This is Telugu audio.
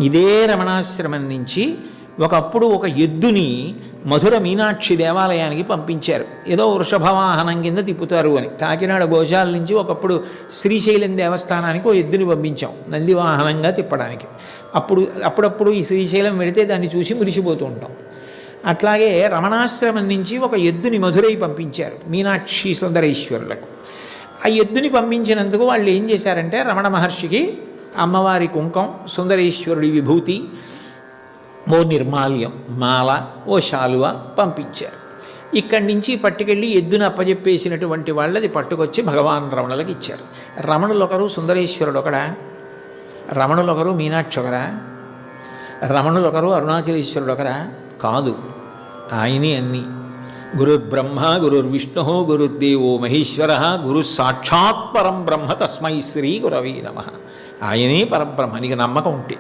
ఇదే రమణాశ్రమం నుంచి ఒకప్పుడు ఒక ఎద్దుని మధుర మీనాక్షి దేవాలయానికి పంపించారు. ఏదో వృషభవాహనం కింద తిప్పుతారు అని. కాకినాడ గోశాల నుంచి ఒకప్పుడు శ్రీశైలం దేవస్థానానికి ఓ ఎద్దుని పంపించాం నందివాహనంగా తిప్పడానికి. అప్పుడప్పుడు ఈ శ్రీశైలం వెళితే దాన్ని చూసి మురిసిపోతూ ఉంటాం. అట్లాగే రమణాశ్రమం నుంచి ఒక ఎద్దుని మధురై పంపించారు మీనాక్షి సుందరేశ్వరులకు. ఆ ఎద్దుని పంపించినందుకు వాళ్ళు ఏం చేశారంటే రమణ మహర్షికి అమ్మవారి కుంకం, సుందరేశ్వరుడి విభూతి, ఓ నిర్మాల్యం, మాల, ఓ శాలువ పంపించారు. ఇక్కడి నుంచి పట్టుకెళ్ళి ఎద్దును అప్పజెప్పేసినటువంటి వాళ్ళది పట్టుకొచ్చి భగవాన్ రమణులకు ఇచ్చారు. రమణులు ఒకరు, సుందరేశ్వరుడు ఒకడా? రమణులు ఒకరు, మీనాక్షి ఒకరా? రమణులు ఒకరు, అరుణాచలేశ్వరుడు ఒకరా? కాదు, ఆయనే అన్నీ. గురుర్బ్రహ్మ గురుర్విష్ణు గురుర్దేవో మహేశ్వర గురు సాక్షాత్ పరం బ్రహ్మ తస్మై శ్రీ గురవే నమః. ఆయనే పరబ్రహ్మ. నీకు నమ్మకం ఉంటే